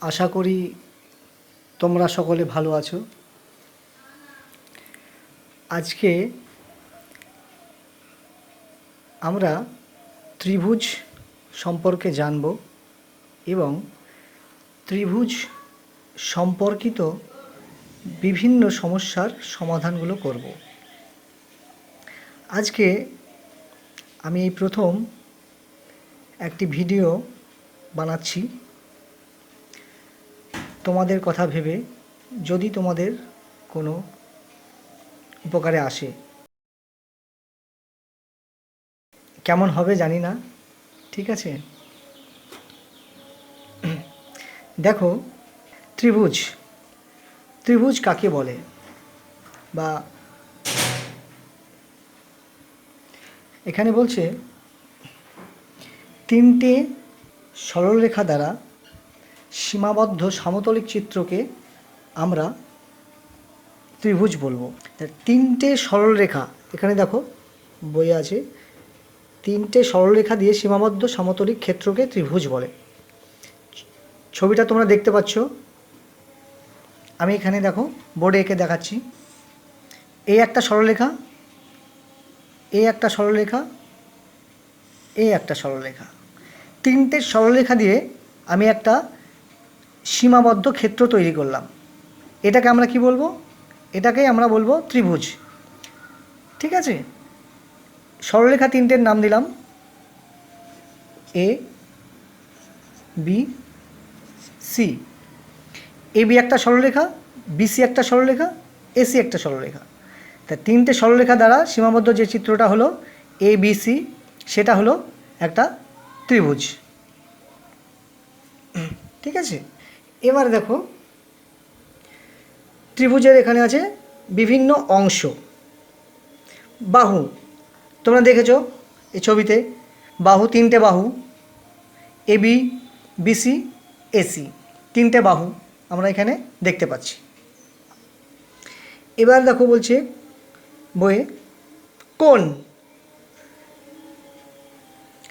আশা করি তোমরা সকলে ভালো আছো। আজকে আমরা ত্রিভুজ সম্পর্কে জানব এবং ত্রিভুজ সম্পর্কিত বিভিন্ন সমস্যার সমাধানগুলো করব। আজকে আমি এই প্রথম একটি ভিডিও বানাচ্ছি তোমাদের কথা ভেবে, যদি তোমাদের কোনো উপকারে আসে। কেমন হবে জানি না, ঠিক আছে? দেখো, ত্রিভুজ কাকে বলে, বা এখানে বলছে তিনটে সরলরেখা দ্বারা সীমাবদ্ধ সমতলিক চিত্রকে আমরা ত্রিভুজ বলবো। তিনটে সরলরেখা, এখানে দেখো বই আছে, তিনটে সরলরেখা দিয়ে সীমাবদ্ধ সমতলিক ক্ষেত্রকে ত্রিভুজ বলে। ছবিটা তোমরা দেখতে পাচ্ছ, আমি এখানে দেখো বোর্ডে এঁকে দেখাচ্ছি। এই একটা সরলরেখা, এই একটা সরলরেখা, এই একটা সরলরেখা, তিনটে সরলরেখা দিয়ে আমি একটা সীমাবদ্ধ ক্ষেত্র তৈরি করলাম। এটাকে আমরা কি বলবো? এটাকেই আমরা বলবো ত্রিভুজ, ঠিক আছে? সরলরেখা তিনটের নাম দিলাম এ, বি, সি। এ বি একটা সরলরেখা, বিসি একটা সরলরেখা, এসি একটা সরলরেখা। তা তিনটে সরলরেখা দ্বারা সীমাবদ্ধ যে চিত্রটা হলো এ বি সি, সেটা হলো একটা ত্রিভুজ, ঠিক আছে? এবার দেখো, ত্রিভুজের এখানে আছে বিভিন্ন অংশ। বাহু, তোমরা দেখেছো এই ছবিতে, বাহু, তিনটে বাহু, এ বি, বিসি, এসি, তিনটে বাহু আমরা এখানে দেখতে পাচ্ছি। এবার দেখো বলছে বইয়ে কোণ,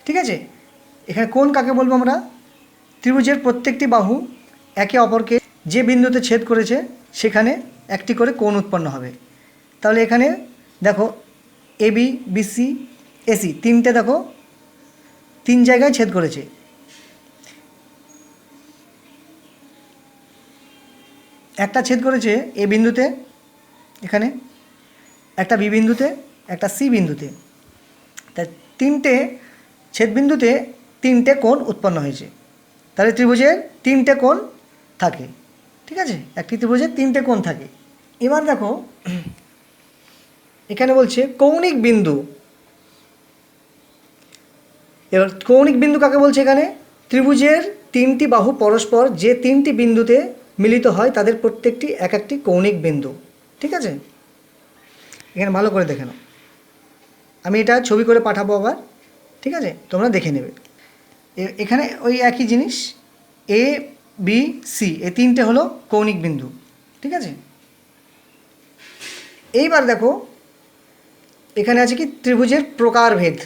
ঠিক আছে? এখানে কোণ কাকে বলবো আমরা? ত্রিভুজের প্রত্যেকটি বাহু একে অপরকে যে বিন্দুতে ছেদ করেছে সেখানে একটি করে কোণ উৎপন্ন হবে। তাহলে এখানে দেখো এ বি, বিসি, এসি, তিনটে দেখো তিন জায়গায় ছেদ করেছে। একটা ছেদ করেছে এ বিন্দুতে, এখানে একটা বি বিন্দুতে, একটা সি বিন্দুতে। তাই তিনটে ছেদবিন্দুতে তিনটে কোণ উৎপন্ন হয়েছে। তাহলে ত্রিভুজের তিনটে কোণ থাকে, ঠিক আছে? একটি ত্রিভুজের তিনটে কোণ থাকে। এবার দেখো এখানে বলছে কৌণিক বিন্দু। এবার কৌণিক বিন্দু কাকে বলছে? এখানে ত্রিভুজের তিনটি বাহু পরস্পর যে তিনটি বিন্দুতে মিলিত হয় তাদের প্রত্যেকটি এক একটি কৌণিক বিন্দু, ঠিক আছে? এখানে ভালো করে দেখে নাও, আমি এটা ছবি করে পাঠাবো আবার, ঠিক আছে? তোমরা দেখে নেবে। এখানে ওই একই জিনিস, এ বি সি, এই তিনটে হলো কৌণিক বিন্দু, ঠিক আছে? এইবার দেখো এখানে আছে কি ত্রিভুজের প্রকারভেদ,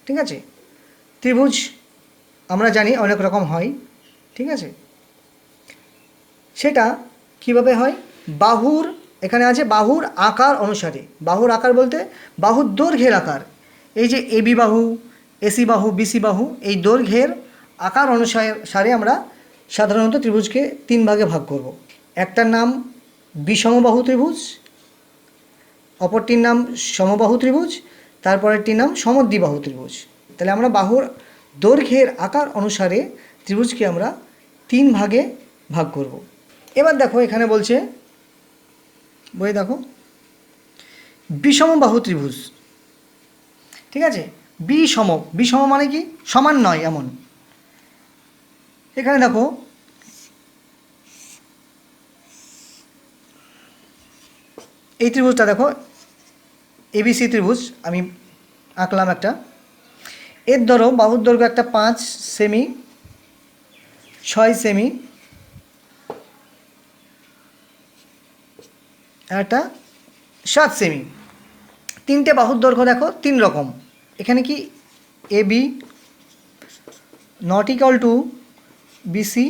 ঠিক আছে? ত্রিভুজ আমরা জানি অনেক রকম হয়, ঠিক আছে? সেটা কিভাবে হয়? বাহুর, এখানে আছে বাহুর আকার অনুসারে। বাহুর আকার বলতে বাহুর দৈর্ঘ্যের আকার। এই যে এবি বাহু, এসি বাহু, বিসি বাহু, এই দৈর্ঘ্যের আকার অনুসারে আমরা সাধারণত ত্রিভুজকে তিন ভাগে ভাগ করব। একটার নাম বিষমবাহু ত্রিভুজ, অপরটির নাম সমবাহু ত্রিভুজ, তারপরেরটির নাম সমদ্বিবাহু ত্রিভুজ। তাহলে আমরা বাহুর দৈর্ঘ্যের আকার অনুসারে ত্রিভুজকে আমরা তিন ভাগে ভাগ করব। এবার দেখো এখানে বলছে বই দেখো বিষমবাহু ত্রিভুজ, ঠিক আছে? বিষম মানে কি? সমান নয় এমন। এখানে দেখো এই ত্রিভুজটা দেখো, এবিসি ত্রিভুজ আমি আঁকলাম একটা। এর ধরো বাহুর দৈর্ঘ্য একটা 5 সেমি, 6 সেমি, একটা 7 সেমি। তিনটে বাহুর দৈর্ঘ্য দেখো তিন রকম। এখানে কি A B not equal to BC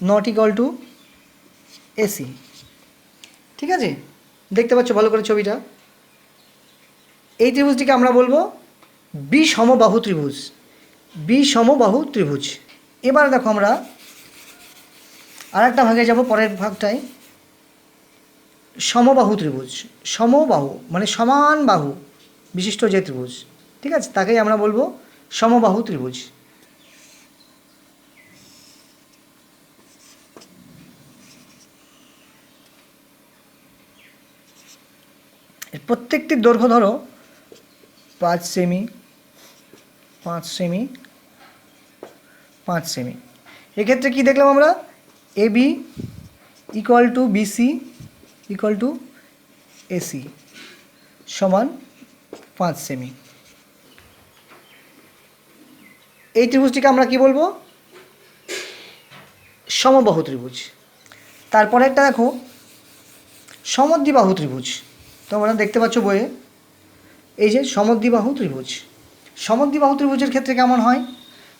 not equal to AC. ঠিক আছে, দেখতে পাচ্ছ ভালো করে ছবিটা। এই ত্রিভুজটিকে আমরা বলবো বিষমবাহু ত্রিভুজ, বিষমবাহু ত্রিভুজ। এবার দেখো আমরা আর একটা ভাগে যাব, পরের ভাগটায় সমবাহু ত্রিভুজ। সমবাহু মানে সমান বাহু বিশিষ্ট যে ত্রিভুজ, ঠিক আছে, তাকেই আমরা বলবো সমবাহু ত্রিভুজ। এর প্রত্যেকটির দৈর্ঘ্য ধরো 5 সেমি, 5 সেমি, 5 সেমি। এক্ষেত্রে কি দেখলাম আমরা, A B equal to BC equal to AC সমান 5 সেমি। এই ত্রিভুজটিকে আমরা কি বলবো, সমবাহু ত্রিভুজ। তারপরে একটা দেখো সমদ্বিবাহু ত্রিভুজ, তোমরা দেখতে পাচ্ছ বইয়ে, এই যে সমদ্বিবাহু ত্রিভুজ। সমদ্বিবাহু ত্রিভুজের ক্ষেত্রে কেমন হয়,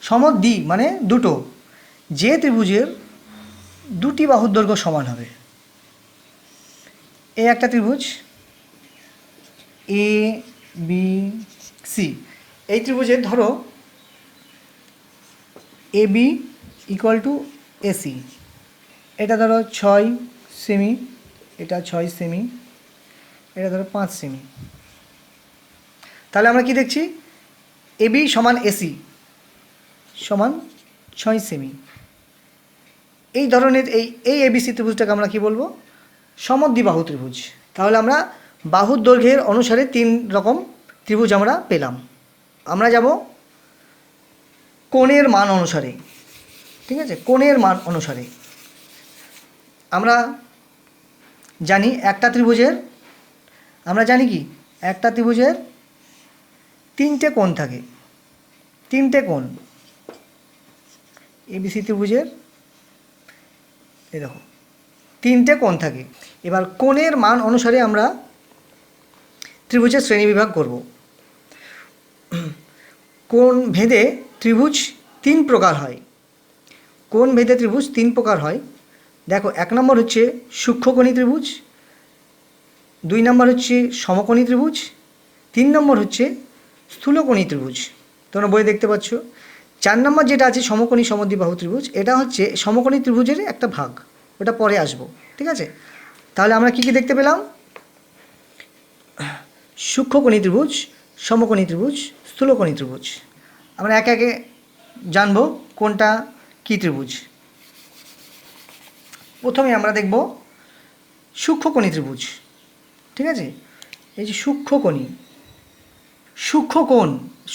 সমদ্বি মানে দুটো, যে ত্রিভুজের দুটি বাহুর দৈর্ঘ্য সমান হবে। এই একটা ত্রিভুজ এ বি সি, এই ত্রিভুজের ধরো এ বি ইকুয়াল টু এসি, এটা ধরো 6 সেমি, এটা 6 সেমি, এটা ধরো 5 সেমি। তাহলে আমরা কি দেখছি, এ বি সমান এসি সমান 6 সেমি। এই ধরনের এই এবিসি ত্রিভুজটাকে আমরা কি বলবো, সমদ্বিবাহু ত্রিভুজ। তাহলে আমরা বাহুর দৈর্ঘ্যের অনুসারে 3 রকম ত্রিভুজ আমরা পেলাম। আমরা যাব কোণের মান অনুসারে, ঠিক আছে, কোণের মান অনুসারে আমরা জানি একটা ত্রিভুজের, আমরা জানি কি একটা ত্রিভুজের 3টে কোণ থাকে, 3টে কোণ। এবিসি ত্রিভুজের এই দেখো 3টে কোণ থাকে। এবার কোণের মান অনুসারে আমরা ত্রিভুজের শ্রেণীবিভাগ করব। কোণ ভেদে ত্রিভুজ 3 প্রকার হয়, কোণ ভেদে ত্রিভুজ 3 প্রকার হয়। দেখো, 1 নম্বর হচ্ছে সূক্ষ্মকোণী ত্রিভুজ, 2 নম্বর হচ্ছে সমকোণী ত্রিভুজ, 3 নম্বর হচ্ছে স্থূলকোণী ত্রিভুজ, তোমরা বইয়ে দেখতে পাচ্ছ। 4 নম্বর যেটা আছে সমকোণী সমদ্বিবাহু ত্রিভুজ, এটা হচ্ছে সমকোণী ত্রিভুজের একটা ভাগ, ওটা পরে আসবো, ঠিক আছে। তাহলে আমরা কি কি দেখতে পেলাম, সূক্ষ্মকোণী ত্রিভুজ, সমকোণী ত্রিভুজ, স্থূলকোণী ত্রিভুজ। আমরা একে একে জানবো কোনটা কী ত্রিভুজ। প্রথমে আমরা দেখব সূক্ষ্মকোণী ত্রিভুজ, ঠিক আছে। এই যে সূক্ষ্মকোণী,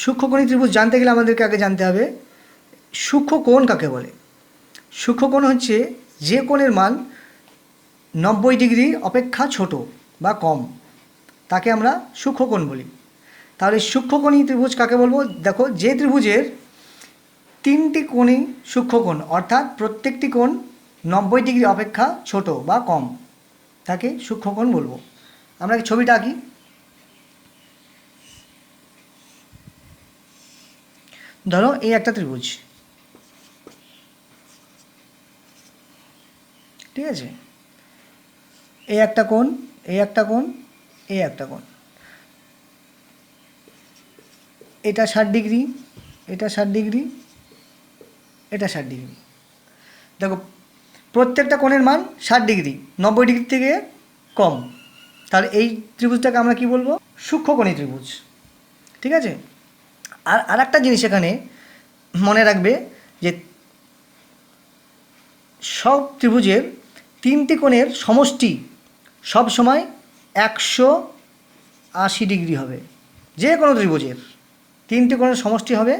সূক্ষ্মকোণী ত্রিভুজ জানতে গেলে আমাদেরকে আগে জানতে হবে সূক্ষ্মকোণ কাকে বলে। সূক্ষ্মকোণ হচ্ছে যে কোণের মান 90 ডিগ্রি অপেক্ষা ছোট বা কম, তাকে আমরা সূক্ষ্মকোণ বলি। তাহলে সূক্ষ্মকোণী ত্রিভুজ কাকে বলবো, দেখো যে ত্রিভুজের 3টি কোণই সূক্ষ্মকোণ, অর্থাৎ প্রত্যেকটি কোণ 90 ডিগ্রি অপেক্ষা ছোট বা কম, তাকে সূক্ষ্মকোণ বলবো। আমরা ছবিটা আঁকি, ধরো এই একটা ত্রিভুজ, ঠিক আছে, এই একটা কোণ, এই একটা কোণ, এই একটা কোণ, এটা 60 ডিগ্রি, এটা 60 ডিগ্রি, এটা 60 ডিগ্রি। দেখো প্রত্যেকটা কোণের মান 60 ডিগ্রি, 90 ডিগ্রি থেকে কম, তাহলে এই ত্রিভুজটাকে আমরা কি বলবো, সূক্ষ্মকোণী ত্রিভুজ, ঠিক আছে। আর একটা জিনিস এখানে মনে রাখবে যে সব ত্রিভুজের 3টি কোণের সমষ্টি সব সময় 180 ডিগ্রি হবে। যে কোনো ত্রিভুজের 3টি কোণের সমষ্টি হবে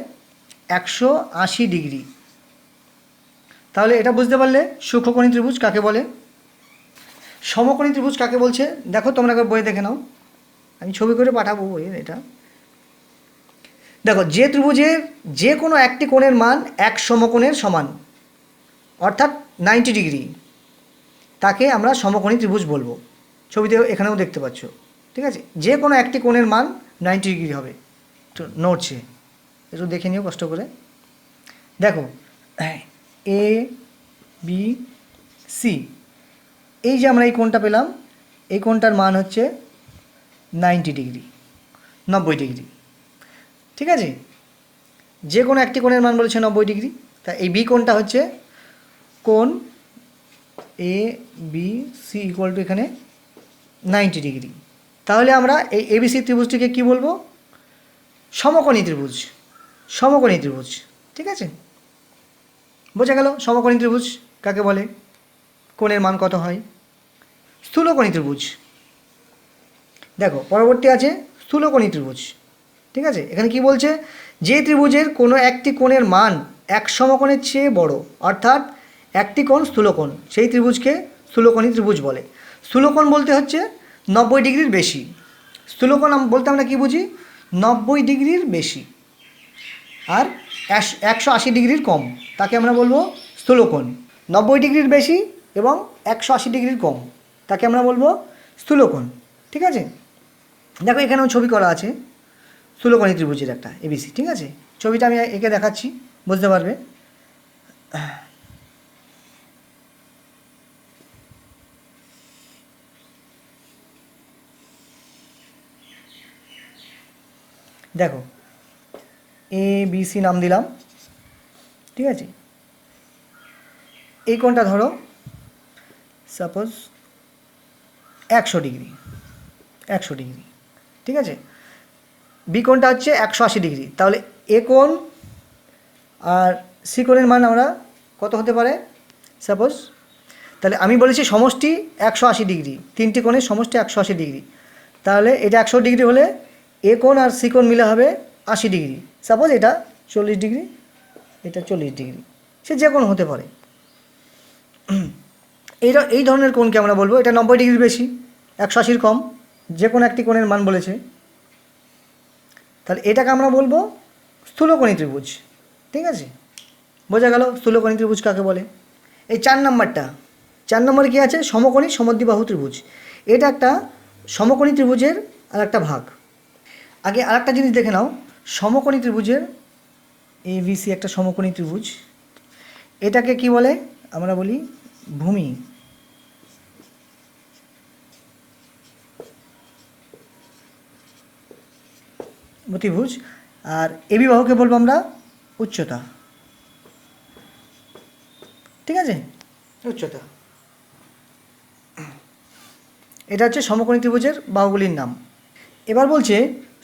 180 ডিগ্রি। তাহলে এটা বুঝতে পারলে সূক্ষ্মকোণী ত্রিভুজ কাকে বলে। সমকোণী ত্রিভুজ কাকে বলছে দেখো, তোমরা একবার বই দেখে নাও, আমি ছবি করে পাঠাবো বইয়ের। এটা দেখো, যে ত্রিভুজের যে কোনো একটি কোণের মান এক সমকোণের সমান, অর্থাৎ 90 ডিগ্রি, তাকে আমরা সমকোণী ত্রিভুজ বলবো। ছবিতে এখানেও দেখতে পাচ্ছ, ঠিক আছে। যে কোনো একটি কোণের মান 90 ডিগ্রি হবে। তো নড়ছে, একটু দেখে নিও কষ্ট করে। দেখো এ বি সি, এই যে আমরা এই কোণটা পেলাম, এই কোণটার মান হচ্ছে 90 ডিগ্রি, 90 ডিগ্রি। ঠিক আছে, যে কোনো একটি কোণের মান বলেছে 90 ডিগ্রি, তা এই বি কোণটা হচ্ছে কোণ A B C equal to এখানে 90 ডিগ্রি। তাহলে আমরা এই এবিসি ত্রিভুজটিকে কি বলবো? সমকোণী ত্রিভুজ, সমকোণী ত্রিভুজ। ঠিক আছে, বোঝা গেল সমকোণী ত্রিভুজ কাকে বলে, কোণের মান কত হয়। স্থূলকোণী ত্রিভুজ, দেখো পরবর্তী আছে স্থূলকোণী ত্রিভুজ। ঠিক আছে, এখানে কি বলছে, যে ত্রিভুজের কোনো একটি কোণের মান এক সমকোণের চেয়ে বড়, অর্থাৎ একটি কোণ স্থূলকোণ, সেই ত্রিভুজকে স্থূলকোণী ত্রিভুজ বলে। স্থূলকোণ বলতে হচ্ছে 90 ডিগ্রির বেশি। স্থূলকোণ বলতে আমরা কি বুঝি, 90 ডিগ্রির বেশি আর 180 ডিগ্রির কম, তাকে আমরা বলবো স্থূলকোণ। 90 ডিগ্রির বেশি এবং 180 ডিগ্রির কম, তাকে আমরা বলবো স্থূলকোণ। ঠিক আছে, দেখো এখানেও ছবি করা আছে স্থূলকোণী ত্রিভুজের একটা এবিসি। ঠিক আছে, ছবিটা আমি একে দেখাচ্ছি, বুঝতে পারবে। দেখো এ বি সি নাম দিলাম। ঠিক আছে, এই কোণটা ধরো সাপোজ 100 ডিগ্রি, 100 ডিগ্রি। ঠিক আছে, বি কোণটা হচ্ছে 180 ডিগ্রি। তাহলে এ কোণ আর সি কোণের মান আমরা কত হতে পারে সাপোজ, তাহলে আমি বলেছি সমষ্টি 180 ডিগ্রি, তিনটি কোণের সমষ্টি 180 ডিগ্রি। তাহলে এটা 100 ডিগ্রি হলে এ কোণ আর সি কোণ মিলে হবে 80 ডিগ্রি। সাপোজ এটা 40 ডিগ্রি, এটা 40 ডিগ্রি, সে যে কোনো হতে পারে। এই ধরনের কোণকে আমরা বলবো এটা 90 ডিগ্রির বেশি, 180-র কম, যে কোনো একটি কোণের মান বলেছে। তাহলে এটাকে আমরা বলবো স্থূলকোণী ত্রিভুজ। ঠিক আছে, বোঝা গেল স্থূলকোণী ত্রিভুজ কাকে বলে। এই 4 নাম্বারটা, 4 নম্বরে কী আছে, সমকোণী সমদ্বিবাহু ত্রিভুজ। এটা একটা সমকোণী ত্রিভুজের আর একটা ভাগ। আগে আর একটা জিনিস দেখে নাও, সমকোণী ত্রিভুজের এবিসি একটা সমকোণী ত্রিভুজ, এটাকে কি বলে, আমরা বলি ভূমি। ত্রিভুজ। আর এবি বাহুকে বলবো আমরা উচ্চতা। ঠিক আছে, উচ্চতা। এটা হচ্ছে সমকোণী ত্রিভুজের বাহুগুলির নাম। এবার বলছে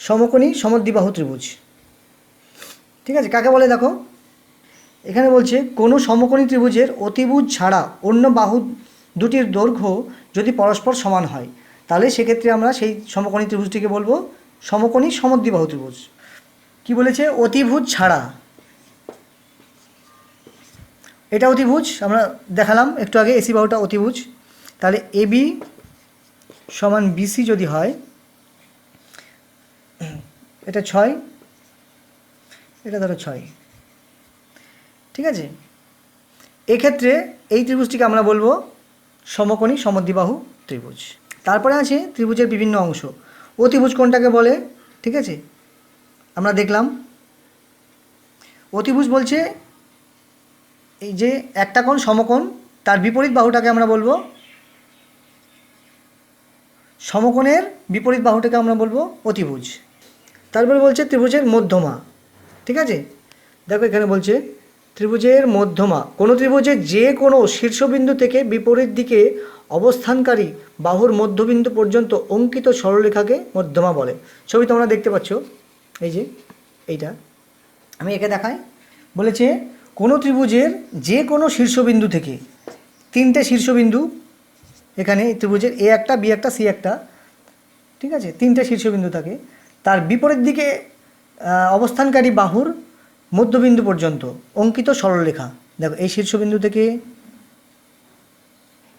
সমকোণী সমদ্বিবাহু ত্রিভুজ। ঠিক আছে, কাকে বলে দেখো, এখানে বলছে কোনো সমকোণী ত্রিভুজের অতিভুজ ছাড়া অন্য বাহু দুটির দৈর্ঘ্য যদি পরস্পর সমান হয়, তাহলে সেক্ষেত্রে আমরা সেই সমকোণী ত্রিভুজটিকে বলবো সমকোণী সমদ্বিবাহু ত্রিভুজ। কি বলেছে, অতিভুজ ছাড়া, এটা অতিভুজ, আমরা দেখালাম একটু আগে এসি বাহুটা অতিভুজ। তাহলে এবি সমান বিসি যদি হয়, এটা 6, এটা ধরো 6। ঠিক আছে, এক্ষেত্রে এই ত্রিভুজটিকে আমরা বলবো সমকোণী সমদ্বিবাহু ত্রিভুজ। তারপরে আছে ত্রিভুজের বিভিন্ন অংশ। অতিভুজ কোনটাকে বলে, ঠিক আছে, আমরা দেখলাম। অতিভুজ বলছে এই যে একটা কোণ সমকোণ, তার বিপরীত বাহুটাকে আমরা বলবো, সমকোণের বিপরীত বাহুটাকে আমরা বলবো অতিভুজ। তারপরে বলছে ত্রিভুজের মধ্যমা। ঠিক আছে, দেখো এখানে বলছে ত্রিভুজের মধ্যমা কোনো ত্রিভুজের যে কোনো শীর্ষবিন্দু থেকে বিপরীত দিকে অবস্থানকারী বাহুর মধ্যবিন্দু পর্যন্ত অঙ্কিত সরলরেখাকে মধ্যমা বলে। ছবি তোমরা দেখতে পাচ্ছ, এই যে এইটা, আমি একে দেখাই। বলেছে কোনো ত্রিভুজের যে কোনো শীর্ষবিন্দু থেকে, তিনটে শীর্ষবিন্দু এখানে ত্রিভুজের এ একটা, বি একটা, সি একটা, ঠিক আছে, তিনটে শীর্ষবিন্দু থাকে, তার বিপরীত দিকে অবস্থানকারী বাহুর মধ্যবিন্দু পর্যন্ত অঙ্কিত সরলরেখা। দেখো এই শীর্ষবিন্দু থেকে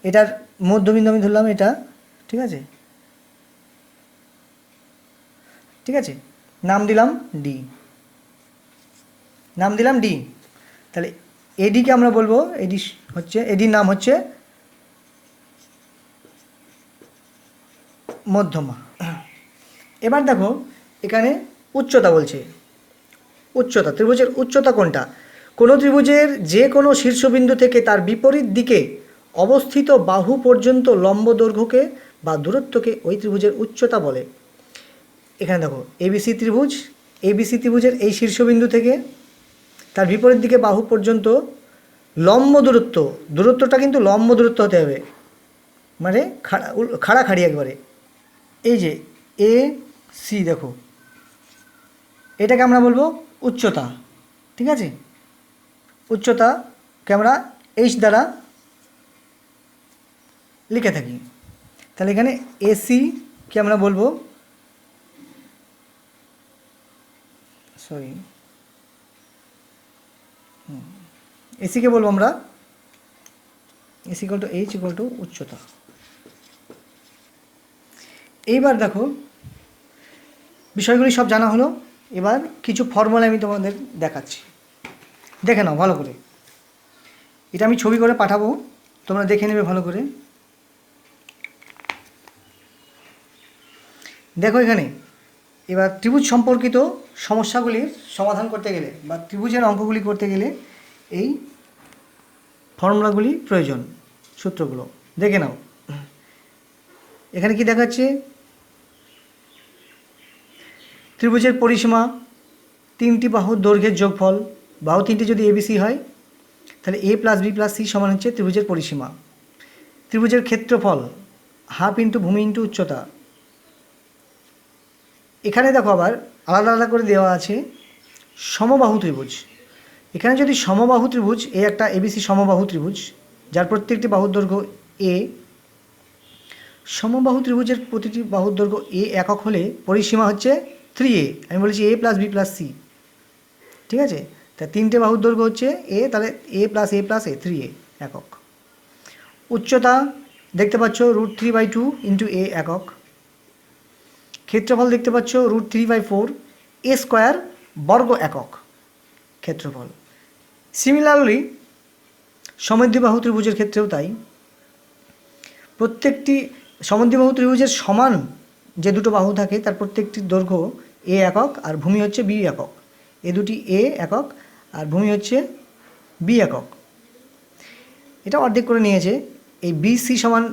এটার মধ্যবিন্দু আমি ধরলাম এটা, ঠিক আছে, ঠিক আছে, নাম দিলাম ডি, নাম দিলাম ডি। তাহলে এডিকে আমরা বলবো, এডি হচ্ছে, এডির নাম হচ্ছে মধ্যমা। এবার দেখো এখানে উচ্চতা বলছে, উচ্চতা, ত্রিভুজের উচ্চতা কোনটা, কোনো ত্রিভুজের যে কোনো শীর্ষবিন্দু থেকে তার বিপরীত দিকে অবস্থিত বাহু পর্যন্ত লম্ব দৈর্ঘ্যকে বা দূরত্বকে ওই ত্রিভুজের উচ্চতা বলে। এখানে দেখো এবিসি ত্রিভুজ, এবিসি ত্রিভুজের এই শীর্ষবিন্দু থেকে তার বিপরীত দিকে বাহু পর্যন্ত লম্ব দূরত্ব, দূরত্বটা কিন্তু লম্ব দূরত্ব হতে হবে, মানে খাড়াখাড়ি একবারে। এই যে এ সি দেখো, এটাকে আমরা বলবো উচ্চতা, ঠিক আছে। উচ্চতাকে আমরা এইচ দ্বারা লিখে থাকি। তাহলে এখানে এসিকে আমরা বলবো, সরি এসিকে বলবো আমরা S equal to H equal to উচ্চতা। এইবার দেখো বিষয়গুলি সব জানা হলো, এবার কিছু ফর্মুলা আমি তোমাদের দেখাচ্ছি, দেখে নাও ভালো করে। এটা আমি ছবি করে পাঠাবো, তোমরা দেখে নেবে ভালো করে। দেখো এখানে এবার ত্রিভুজ সম্পর্কিত সমস্যাগুলির সমাধান করতে গেলে বা ত্রিভুজের অঙ্কগুলি করতে গেলে এই ফর্মুলাগুলি প্রয়োজন, সূত্রগুলো দেখে নাও। এখানে কি দেখাচ্ছে, ত্রিভুজের পরিসীমা তিনটি বাহুর দৈর্ঘ্যের যোগফল, বাহু তিনটি যদি এবিসি হয় তাহলে এ প্লাস বি প্লাস সি সমান হচ্ছে ত্রিভুজের পরিসীমা। ত্রিভুজের ক্ষেত্রফল হাফ ইন্টু ভূমি ইন্টু উচ্চতা। এখানে দেখো আবার আলাদা আলাদা করে দেওয়া আছে সমবাহু ত্রিভুজ। এখানে যদি সমবাহু ত্রিভুজ, এ একটা এবিসি সমবাহু ত্রিভুজ যার প্রত্যেকটি বাহুর দৈর্ঘ্য এ, সমবাহু ত্রিভুজের প্রতিটি বাহুর দৈর্ঘ্য এ একক হলে পরিসীমা হচ্ছে 3a। আমি বলেছি এ প্লাস বি প্লাস সি, ঠিক আছে। তা তিনটে বাহুর দৈর্ঘ্য হচ্ছে এ, তাহলে এ প্লাস এ 3a একক। উচ্চতা দেখতে পাচ্ছ √3/2 ইন্টু এ একক। ক্ষেত্রফল দেখতে পাচ্ছ √3/4 এ স্কোয়ার বর্গ একক ক্ষেত্রফল। সিমিলারলি সমদ্বিবাহু ত্রিভুজের ক্ষেত্রেও তাই, প্রত্যেকটি সমদ্বিবাহু ত্রিভুজের সমান যে দুটো বাহু থাকে তার প্রত্যেকটির দৈর্ঘ্য এ একক আর ভূমি হচ্ছে বি একক। এ দুটি এ একক আর ভূমি হচ্ছে বি একক। এটা অর্ধেক করে নিয়েছে, এই বিসি সমান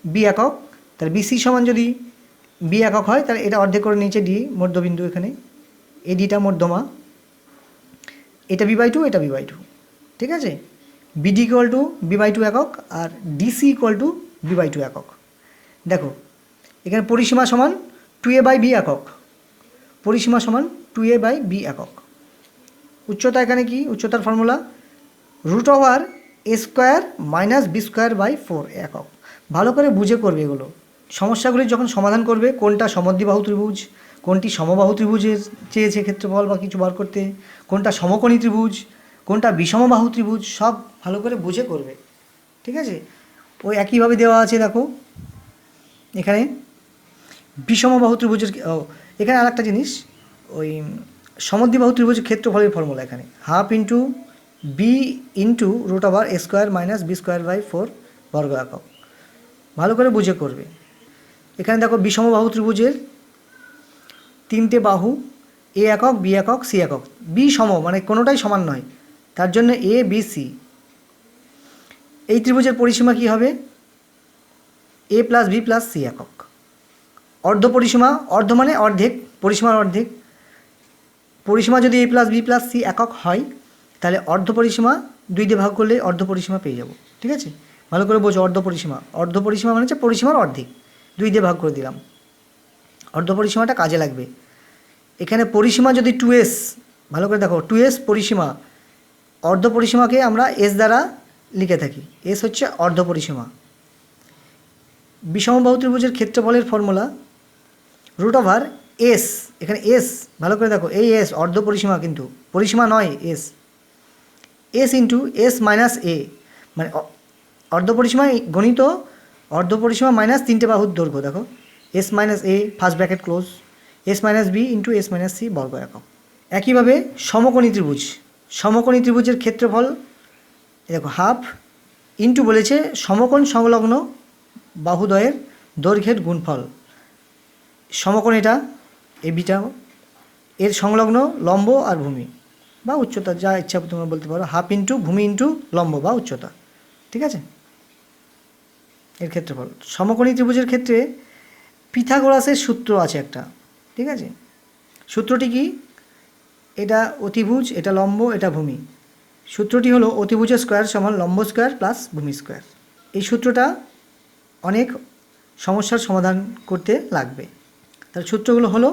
বি একক, তাহলে বিসি সমান যদি বি একক হয় তাহলে এটা অর্ধেক করে নিয়েছে ডি মধ্যবিন্দু, এখানে এ ডিটা মধ্যমা, এটা বি/2 এটা বি/2, ঠিক আছে। বিডি ইকুয়াল টু বি/2 একক আর ডিসি ইকুয়াল টু বি/2 একক। দেখো এখানে পরিসীমা সমান 2a/b একক, পরিসীমা সমান 2a/b একক। উচ্চতা এখানে কি, উচ্চতার ফর্মুলা √a² - b²/4 একক। ভালো করে বুঝে করবে এগুলো। সমস্যাগুলি যখন সমাধান করবে, কোনটা সমদ্বিবাহু ত্রিভুজ, কোনটি সমবাহু ত্রিভুজের চেয়েছে ক্ষেত্রফল বা কিছু বার করতে, কোনটা সমকোণী ত্রিভুজ, কোনটা বিষমবাহু ত্রিভুজ, সব ভালো করে বুঝে করবে, ঠিক আছে। ওই একইভাবে দেওয়া আছে দেখো এখানে বিষমবাহু ত্রিভুজের, এখানে আর একটা জিনিস, ওই সমদ্বিবাহু ত্রিভুজের ক্ষেত্রফলের ফর্মুলা এখানে half into B into √a² - b²/4 বর্গ একক। ভালো করে বুঝে করবে। এখানে দেখো বিষমবাহু ত্রিভুজের তিনটে বাহু এ একক বি একক সি একক, বি সম মানে কোনোটাই সমান নয়, তার জন্য এ বি সি। এই ত্রিভুজের পরিসীমা কি হবে, এ প্লাস বি প্লাস সি একক। অর্ধ পরিসীমা, অর্ধ মানে অর্ধেক, পরিসীমার অর্ধেক। পরিসীমা যদি এ প্লাস বি প্লাস সি একক হয় তাহলে অর্ধ পরিসীমা 2 দিয়ে ভাগ করলে অর্ধ পরিসীমা পেয়ে যাব, ঠিক আছে। ভালো করে বোঝো, অর্ধ পরিসীমা, অর্ধ পরিসীমা মানে হচ্ছে পরিসীমার অর্ধেক, 2 দিয়ে ভাগ করে দিলাম, অর্ধ পরিসীমাটা কাজে লাগবে। এখানে পরিসীমা যদি 2s, ভালো করে দেখো 2s পরিসীমা, অর্ধ পরিসীমাকে আমরা এস দ্বারা লিখে থাকি, এস হচ্ছে অর্ধ পরিসীমা। বিষমবাহু ত্রিভুজের ক্ষেত্রফলের ফর্মুলা √s, এখানে এস ভালো করে দেখো, এই এস অর্ধ পরিসীমা কিন্তু পরিসীমা নয়, S S into S minus A, মানে অর্ধ পরিসীমা গণিত অর্ধ পরিসীমা মাইনাস তিনটে বাহুর দৈর্ঘ্য, দেখো S minus A first bracket close, S minus B into S minus C বর্গ একক। একইভাবে সমকোণী ত্রিভুজ, সমকোণী ত্রিভুজের ক্ষেত্রফল দেখো হাফ ইন্টু বলেছে সমকোণ সংলগ্ন বাহুদ্বয়ের দৈর্ঘ্যের গুণফল। সমকোণ এটা এ বিটা, এর সংলগ্ন লম্ব আর ভূমি, বা উচ্চতা, যা ইচ্ছা তোমরা বলতে পারো, হাফ ইন্টু ভূমি ইন্টু লম্ব বা উচ্চতা। ঠিক আছে, এর ক্ষেত্রফল। সমকোণী ত্রিভুজের ক্ষেত্রে পিথাগোরাসের সূত্র আছে একটা। ঠিক আছে, সূত্রটি কি? এটা অতিভুজ, এটা লম্ব, এটা ভূমি। সূত্রটি হলো অতিভুজের স্কোয়ার সমান লম্ব স্কোয়ার প্লাস ভূমি স্কোয়ার। এই সূত্রটা অনেক সমস্যার সমাধান করতে লাগবে। তার সূত্রগুলো হলো